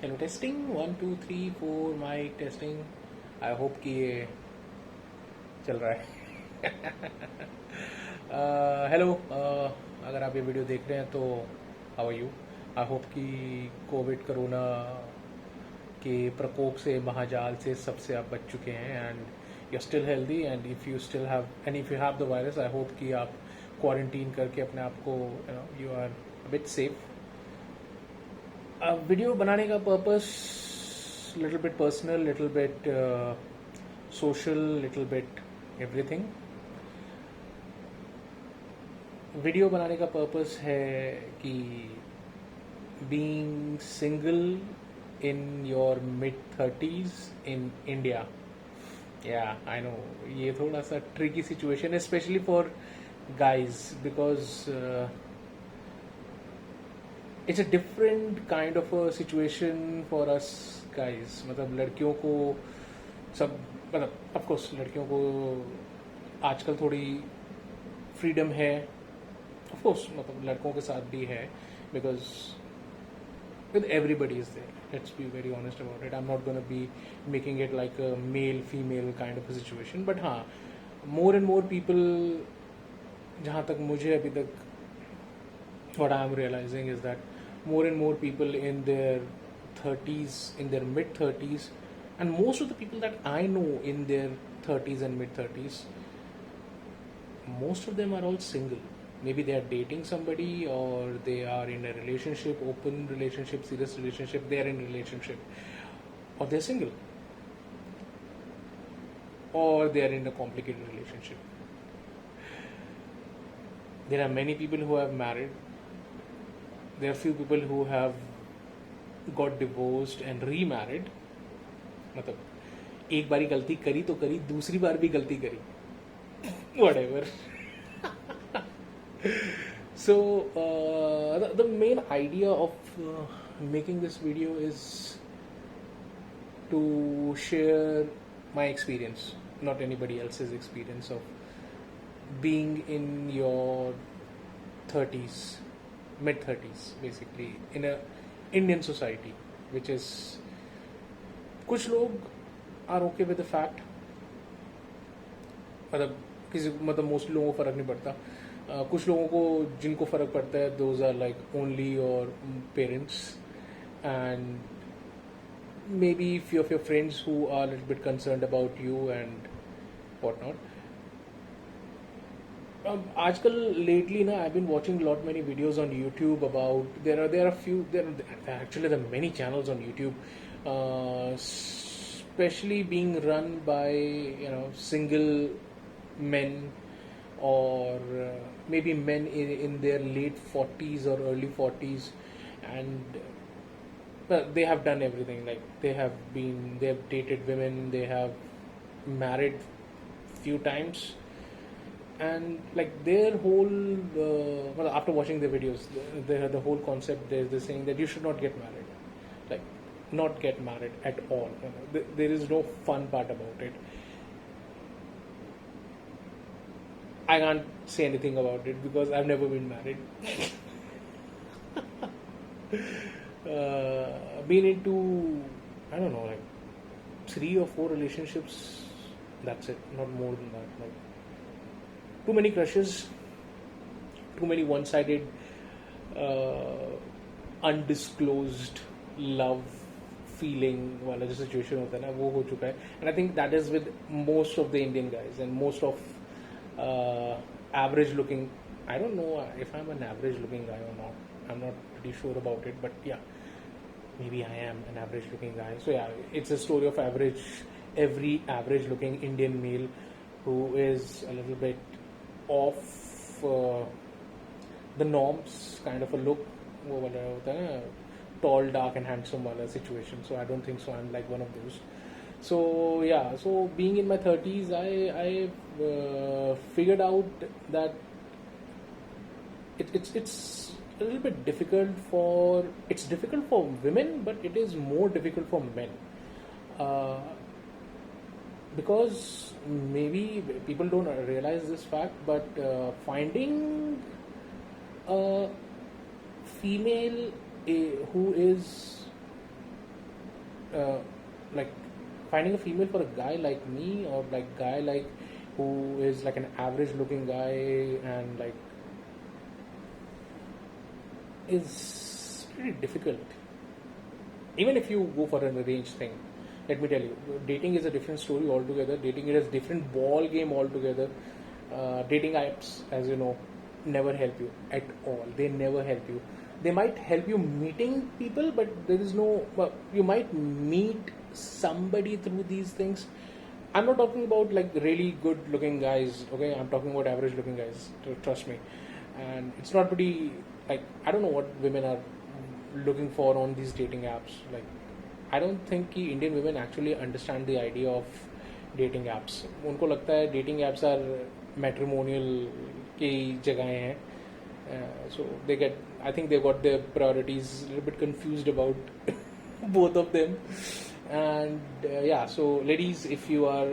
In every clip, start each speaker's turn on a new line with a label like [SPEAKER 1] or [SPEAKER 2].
[SPEAKER 1] Hello testing 1 2 3 4 mike testing. I hope कि ये चल रहा है। हेलो अगर आप ये वीडियो देख रहे हैं तो how are you. I hope कि कोविड कोरोना के प्रकोप से महाजाल से सबसे आप बच चुके हैं and you are still healthy and if you still have and if you have the virus I hope कि आप क्वारंटीन करके अपने आप को you are bit safe. Video बनाने का purpose little bit personal, little bit social, little bit everything. Video बनाने का पर्पस है कि being single in your mid 30s in India. या आई नो ये थोड़ा सा ट्रिकी सिचुएशन है specially for guys because it's a different kind of a situation for us guys। मतलब लड़कियों को सब मतलब ऑफ कोर्स लड़कियों को आजकल थोड़ी फ्रीडम है, ऑफ कोर्स मतलब लड़कों के साथ भी है because with everybody is there, let's be very honest about it। I'm not going to be making it like a male female kind of a situation, but हाँ more and more people, जहाँ तक मुझे अभी तक what I'm realizing is that more and more people in their 30s, in their mid 30s, and most of the people that I know in their 30s and mid 30s, most of them are all single. Maybe they are dating somebody or they are in a relationship, open relationship, serious relationship, they are in a relationship, or they're single, or they are in a complicated relationship. There are many people who have married. There are few people who have got divorced and remarried। मतलब एक बारी गलती करी तो करी, दूसरी बार भी गलती करी, whatever। So the main idea of making this video is to share my experience, not anybody else's experience, of being in your 30s, mid 30s basically in a Indian society, which is कुछ लोग are okay with the fact, मतलब किसी मतलब mostly लोगों को फ़र्क नहीं पड़ता। कुछ लोगों को जिनको फ़र्क पड़ता है those are like only your parents and maybe few of your friends who are a little bit concerned about you and whatnot। आजकल lately ना I've been watching lot many videos on YouTube about there are few there actually there are many channels on YouTube especially being run by single men or maybe men in their late 40s or early 40s, and they have done everything, like they have dated women, they have married few times, and like their whole well, after watching the videos, the whole concept, they're saying that you should not get married, like not get married at all, there is no fun part about it। I can't say anything about it because I've never been married। Been into, I don't know, like 3 or 4 relationships, that's it, not more than that। Like too many crushes, too many one-sided undisclosed love feeling वाला जो situation होता है ना वो हो चुका है, and I think that is with most of the Indian guys and most of average looking, I don't know if I'm an average looking guy or not, I'm not pretty sure about it, but yeah, maybe I am an average looking guy। So yeah, it's a story of every average looking Indian male who is a little bit off the norms kind of a look, वो वाला होता है ना tall dark and handsome वाला situation। So I don't think so I'm like one of those। So yeah, so being in my 30s, I figured out that it's a little bit difficult for women, but it is more difficult for men, because maybe people don't realize this fact, but finding a female who is like finding a female for a guy like me, or like guy like who is like an average looking guy and like is pretty difficult. Even if you go for an arranged thing, let me tell you, dating is a different story altogether. Dating is a different ball game altogether. Dating apps, as you know, never help you at all. They never help you. They might help you meeting people, but there is no. Well, you might meet somebody through these things. I'm not talking about like really good looking guys, okay? I'm talking about average looking guys, trust me. And it's not pretty, like, I don't know what women are looking for on these dating apps. Like, I don't think कि Indian women actually understand the idea of dating apps. उनको लगता है dating apps are matrimonial की जगहें हैं. So they get, I think they got their priorities a little bit confused about both of them. And yeah, so ladies, if you are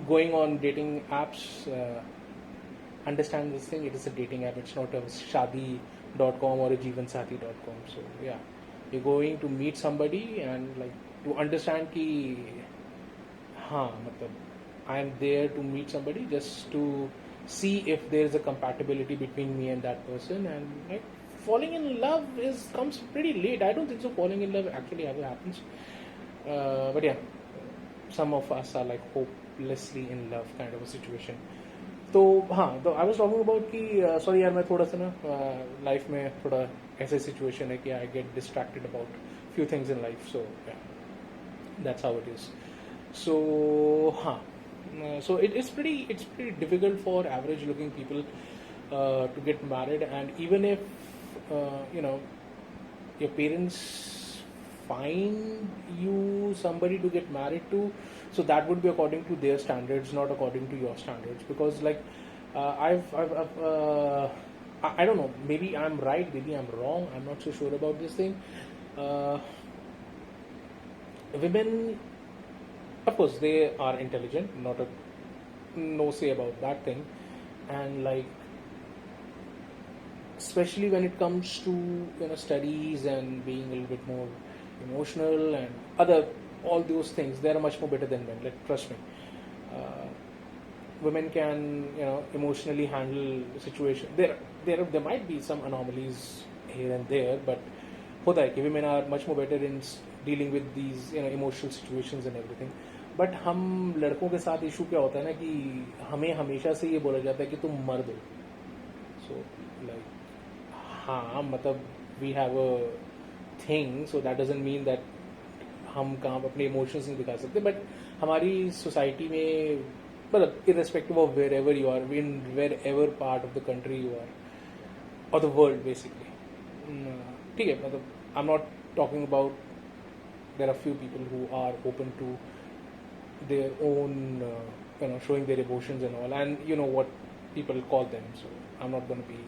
[SPEAKER 1] going on dating apps, understand this thing, it is a dating app, it's not a shadi.com or a jeevansathi.com. So yeah, you're going to meet somebody and like to understand ki हाँ मतलब I am there to meet somebody just to see if there is a compatibility between me and that person. And like falling in love comes pretty late. I don't think so falling in love actually ever happens. But yeah, some of us are like hopelessly in love kind of a situation. तो हाँ, तो I was talking about कि sorry यार, मैं थोड़ा सा ना life में थोड़ा ऐसे सिचुएशन है कि I get distracted about few things in life. So that's how it is. So हाँ, so it's pretty difficult for average looking people to get married. And even if you know, your parents find you somebody to get married to, so that would be according to their standards, not according to your standards. Because like I don't know, maybe I'm right, maybe I'm wrong, I'm not so sure about this thing. Women, of course, they are intelligent, no say about that thing. And like especially when it comes to, you know, studies and being a little bit more emotional and all those things, they are much more better than men. Like, trust me. Women can, you know, emotionally handle the situation. There might be some anomalies here and there, but होता है कि women are much more better in dealing with these, you know, emotional situations and everything. But हम लड़कों के साथ issue क्या होता है ना कि हमें हमेशा से ये बोला जाता है कि तुम मर्द हो. सो लाइक हाँ, मतलब we have a thing, so that doesn't mean that हम कहाँ अपने इमोशंस नहीं दिखा सकते. बट हमारी सोसाइटी में, मतलब irrespective of wherever you are, in wherever part of the country you are और द वर्ल्ड बेसिकली, ठीक है, मतलब I am not talking about, there are few people who are open to their own you know, showing their emotions and all, and you know what people call them. So I'm not going to be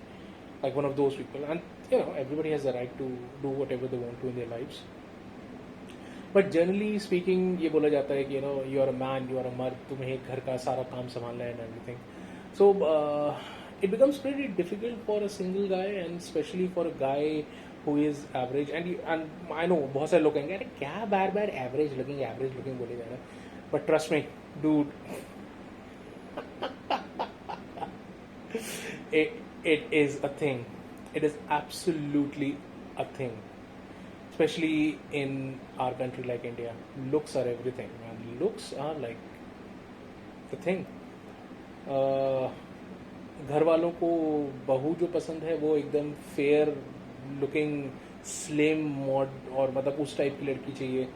[SPEAKER 1] like one of those people. And you know, everybody has the right to do whatever they want to in their lives. But generally speaking, ये बोला जाता है कि you know, you are a man, you are a मर्द, तुम्हें घर का सारा काम संभालना है and everything. So it becomes pretty difficult for a single guy, and especially for a guy who is average. And I know बहुत सारे लोग कहेंगे अरे क्या बार average looking बोले जा रहा है. But trust me, dude, it is a thing. It is absolutely a thing. Especially in our country like India. Looks are everything, man. Looks are like the thing. घर वालों को बहू जो पसंद है वो एकदम फेयर लुकिंग स्लिम मॉड और मतलब उस टाइप की लड़की चाहिए.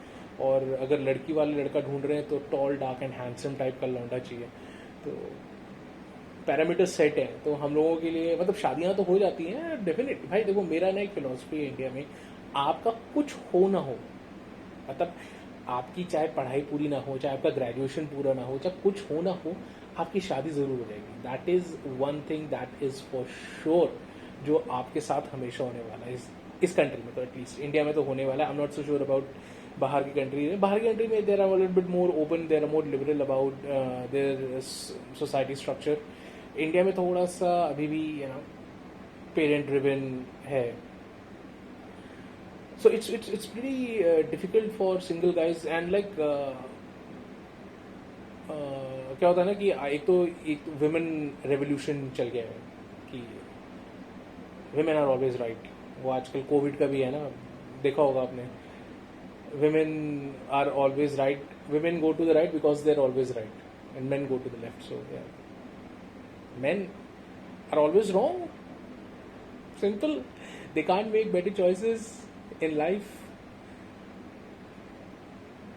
[SPEAKER 1] और अगर लड़की वाले लड़का ढूंढ रहे हैं तो tall dark and handsome type का लौंडा चाहिए. तो पैरामीटर सेट है. तो हम लोगों के लिए मतलब शादियां तो हो जाती हैं डेफिनेटली. भाई देखो, मेरा ना एक फिलॉसफी है इंडिया में, आपका कुछ हो ना हो, मतलब आपकी चाहे पढ़ाई पूरी ना हो, चाहे आपका ग्रेजुएशन पूरा ना हो, चाहे कुछ हो ना हो, आपकी शादी जरूर हो जाएगी. That is one thing that is for sure, जो आपके साथ हमेशा होने वाला है इस कंट्री में. तो एटलीस्ट इंडिया में तो होने वाला है. I am not so sure about बाहर की कंट्री में. There are little bit more open, there are more liberal about their society structure. India में थोड़ा सा अभी भी, यू नो, पेरेंट ड्रिवन है. So it's pretty difficult for single guys and like क्या होता है ना कि एक विमेन रेवोल्यूशन चल गया है कि विमेन आर ऑलवेज राइट. वो आजकल कोविड का भी है ना, देखा होगा आपने. Women are always right. Women go to the right because they are always right and men go to the left. So men are always wrong. Simple. They can't make better choices in life.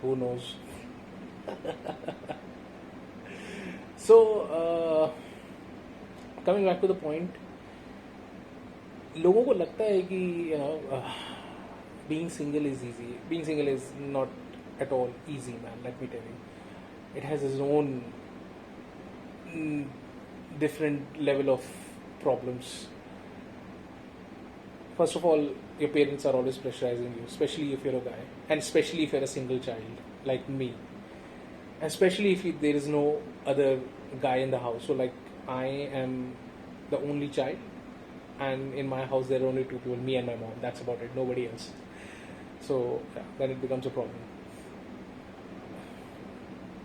[SPEAKER 1] Who knows? So, coming back to the point, लोगों को लगता है कि being single is easy. Being single is not at all easy, man. Let me tell you, it has its own different level of problems. First of all, your parents are always pressurizing you, especially if you're a guy, and especially if you're a single child like me, especially if there is no other guy in the house. So like I am the only child, and in my house there are only two people, me and my mom. That's about it, nobody else. So yeah, then it becomes a problem.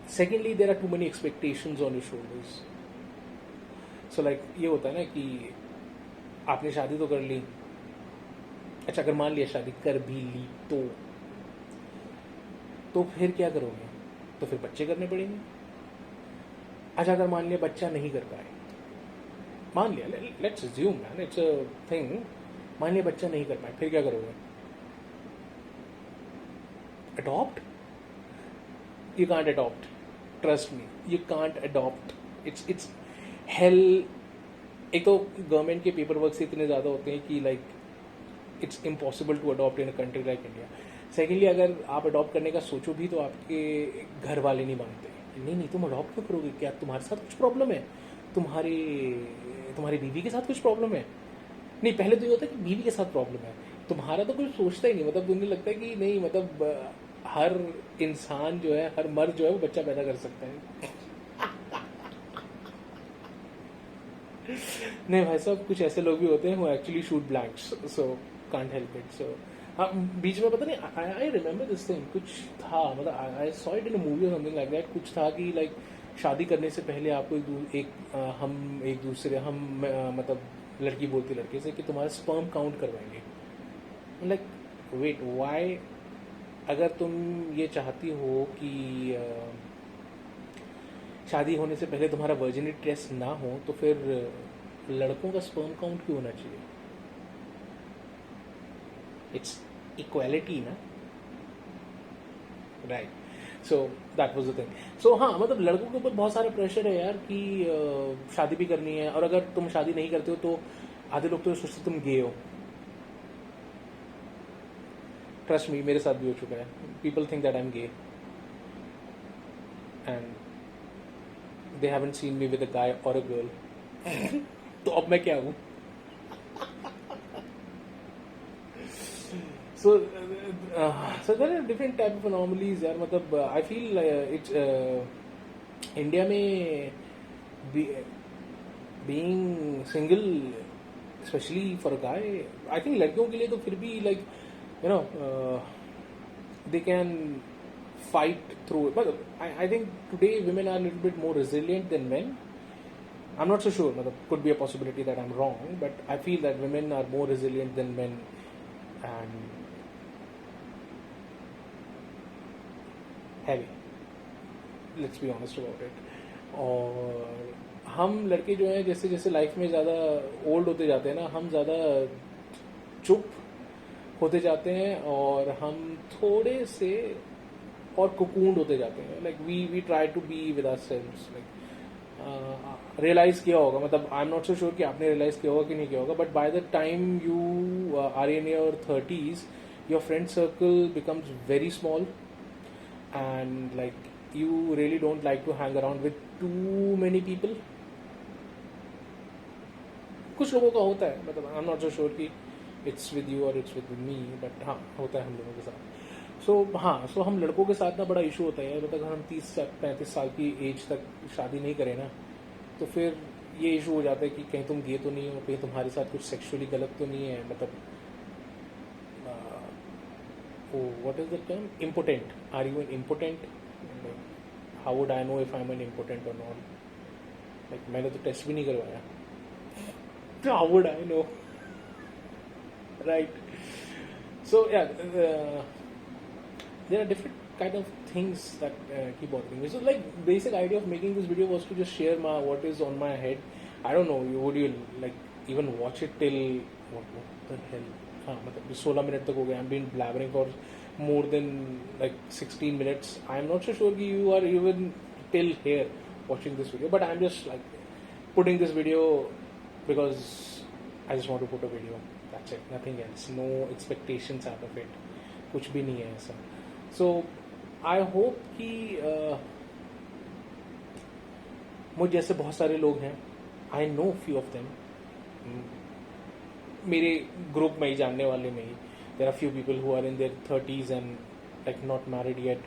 [SPEAKER 1] Secondly, there are too many expectations on your shoulders. So like ये होता है ना कि आपने शादी तो कर ली. अच्छा, अगर मान लिया शादी कर भी ली तो फिर क्या करोगे? तो फिर बच्चे करने पड़ेंगे. अच्छा, अगर मान लिया बच्चा नहीं कर पाए, मान लिया, let's assume man, it's a thing. मान लिया बच्चा नहीं कर पाए, फिर क्या करोगे? Adopt? You can't adopt. Trust me, you can't adopt. It's hello. एक तो गवर्नमेंट के पेपर वर्क से इतने ज़्यादा होते हैं कि like it's impossible to adopt in a country like India. Secondly, अगर आप अडॉप्ट करने का सोचो भी तो आपके घर वाले नहीं मानते. नहीं, तुम अडॉप्ट क्यों करोगे? क्या तुम्हारे साथ कुछ प्रॉब्लम है? तुम्हारी बीवी के साथ कुछ प्रॉब्लम है? नहीं, पहले तो ये होता है कि बीवी के साथ प्रॉब्लम है. तुम्हारा तो कुछ सोचता ही नहीं. मतलब उन्हें लगता है कि नहीं, मतलब हर इंसान जो है, हर मर्द जो है वो बच्चा पैदा कर सकता है. नहीं भाई साहब, कुछ ऐसे लोग भी होते हैं वो actually shoot blanks. So can't help it. So हाँ, बीच में पता नहीं, आई रिमेम्बर दिस थिंग. कुछ था, मतलब I saw it in a movie और समथिंग लाइक दैट. कुछ था कि लाइक शादी करने से पहले आपको मतलब लड़की बोलती लड़के से कि तुम्हारा स्पर्म काउंट करवाएंगे. Like wait, why? अगर तुम ये चाहती हो कि शादी होने से पहले तुम्हारा वर्जिनिटी टेस्ट ना हो, तो फिर लड़कों का स्पर्म काउंट क्यों होना चाहिए? इट्स इक्वालिटी ना, right? So that was the thing. So हाँ, मतलब लड़कों के ऊपर बहुत सारा प्रेशर है यार कि शादी भी करनी है. और अगर तुम शादी नहीं करते हो तो आधे लोग तो सोचते तुम गे हो. ट्रस्ट मी, मेरे साथ भी हो चुका है. People think that I am gay and they haven't seen me with a guy or a girl. तो अब मैं क्या हूँ? So there are different type of anomalies यार. मतलब I feel it's India में being single, especially for a guy, I think लड़कियों के लिए तो फिर भी like you know they can fight through it. But I think today women are a little bit more resilient than men. I'm not so sure. Could be a possibility that I'm wrong, but I feel that women are more resilient than men. And heavy. Let's be honest about it. और हम लड़के जो हैं, जैसे जैसे life में ज़्यादा old होते जाते हैं ना, हम ज़्यादा चुप होते जाते हैं और हम थोड़े से और कुकूंड होते जाते हैं. Like we try to be with ourselves. Like realise किया होगा, मतलब आई एम नॉट सो श्योर कि आपने रियलाइज किया होगा कि नहीं किया होगा, but by the time you are in your 30s, your friend circle becomes very small and like you really don't like to hang around with too many people. कुछ लोगों का होता है, मतलब आई एम नॉट सो श्योर कि it's with you और it's with me, but हाँ, होता है हम लोगों के साथ. सो हम लड़कों के साथ ना बड़ा इशू होता है. मतलब अगर हम 30-35 साल की एज तक शादी नहीं करें ना, तो फिर ये इशू हो जाता है कि कहीं तुम गे तो नहीं हो, कहीं तुम्हारे साथ कुछ सेक्सुअली गलत तो नहीं है. मतलब what is the term? Impotent. Are you an impotent? Like, how would I know if I'm an impotent or not? Like, मैंने तो टेस्ट भी नहीं करवाया. So how would I know? Right. So yeah, there are different kind of things that keep bothering me. So like basic idea of making this video was to just share what is on my head. I don't know. Would you like even watch it till what the hell? हाँ मतलब 16 minute तक हो गए. I've been blabbering for more than like 16 minutes. I'm not so sure कि you are even till here watching this video, but I'm just like putting this video because I just want to put a video. That's it. Nothing else. No expectations out of it. कुछ भी नहीं है ऐसा. So I hope कि मुझ जैसे बहुत सारे लोग हैं. I know few of them. मेरे ग्रुप में ही जानने वाले में ही there are few people who are in their 30s and like not married yet.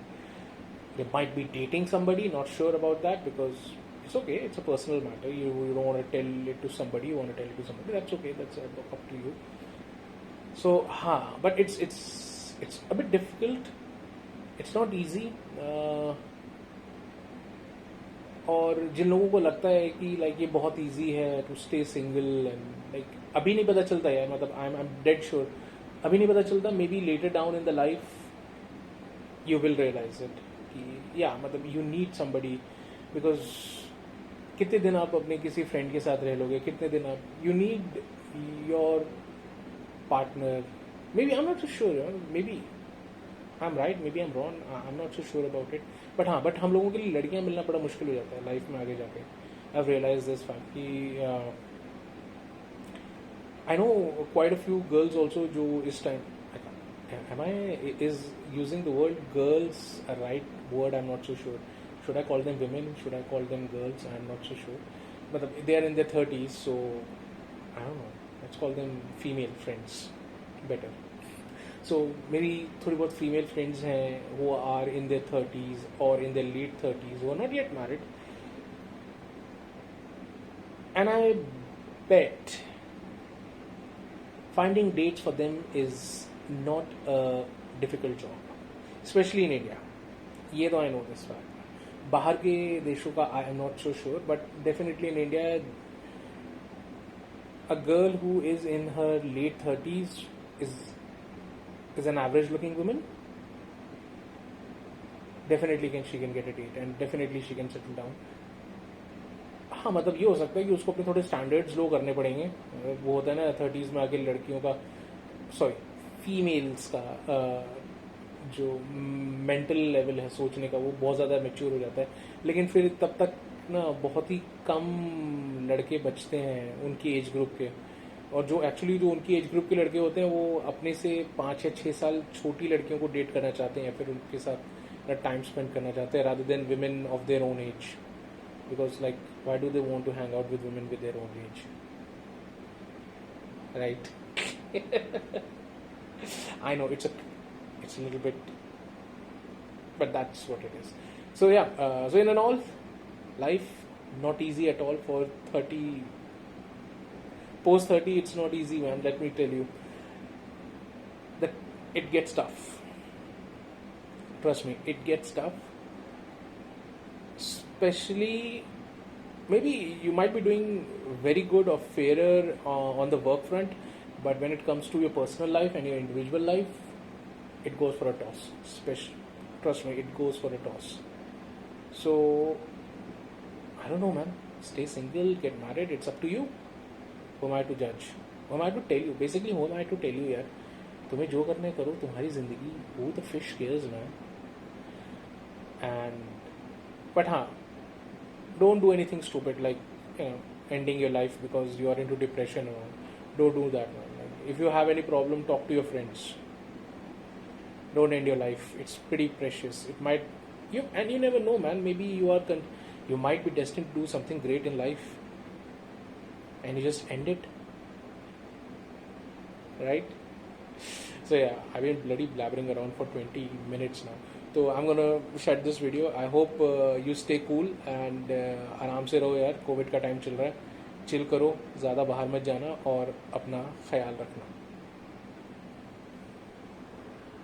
[SPEAKER 1] They might be dating somebody, not sure about that because it's okay, it's a personal matter. You don't want to tell it to somebody, you want to tell it to somebody, that's okay, that's up to you. So but it's a bit difficult, it's not easy. और जिन लोगों को लगता है कि like ये बहुत easy है to stay single and like अभी नहीं पता चलता यार, मतलब आई एम डेड श्योर अभी नहीं पता चलता. Maybe later down in the life you will realise it कि या मतलब यू नीड समबडी. बिकॉज कितने दिन आप अपने किसी फ्रेंड के साथ रह लोगे, कितने दिन आप you need your partner. Maybe I am not so sure, maybe I am right, maybe I am wrong, I am not so sure about it. But हम लोगों के लिए लड़कियां मिलना बड़ा मुश्किल हो जाता है लाइफ में आगे जाके. I have realise this fact कि I know quite a few girls also जो इस time am I is using the word girls a right word? I'm not so sure. Should I call them women? Should I call them girls? I'm not so sure. But they are in their 30s, so I don't know. Let's call them female friends better. So maybe थोड़ी बहुत female friends हैं who are in their 30s or in their late 30s who are not yet married. And I bet finding dates for them is not a difficult job, especially in India. ये तो I know this fact. बाहर के देशों का I am not so sure, but definitely in India, a girl who is in her late 30s is an average looking woman. Definitely she can get a date and definitely she can settle down. हाँ मतलब ये हो सकता है कि उसको अपने थोड़े स्टैंडर्ड्स लो करने पड़ेंगे. वो होता है ना 30s में आके लड़कियों का फीमेल्स का जो मेंटल लेवल है सोचने का वो बहुत ज़्यादा मैच्योर हो जाता है. लेकिन फिर तब तक ना बहुत ही कम लड़के बचते हैं उनकी एज ग्रुप के. और जो उनकी एज ग्रुप के लड़के होते हैं वो अपने से 5 या 6 साल छोटी लड़कियों को डेट करना चाहते हैं या फिर उनके साथ टाइम स्पेंड करना चाहते हैं rather than women of their own age. Because like why do they want to hang out with women with their own age, right? I know it's a little bit, but that's what it is. So yeah, so in all, life not easy at all for 30. Post 30, it's not easy, man. Let me tell you that it gets tough. Trust me, it gets tough. Especially, maybe you might be doing very good or fairer on the work front. But when it comes to your personal life and your individual life, it goes for a toss. Trust me, it goes for a toss. So, I don't know, man. Stay single, get married, it's up to you. Who am I to judge? Who am I to tell you? Basically, who am I to tell you, यार? तुम्हें जो करना है करो, तुम्हारी जिंदगी. Who the fish cares, man? But don't do anything stupid like ending your life because you are into depression or. Don't do that, man. If you have any problem, talk to your friends. Don't end your life. It's pretty precious. It might you never know, man. Maybe you might be destined to do something great in life, and you just end it, right? So yeah, I've been bloody blabbering around for 20 minutes now. So I'm gonna shut this video. I hope you stay cool and आराम से रहो यार. Covid का time चल रहा है. Chill करो, ज़्यादा बाहर मत जाना और अपना ख्याल रखना.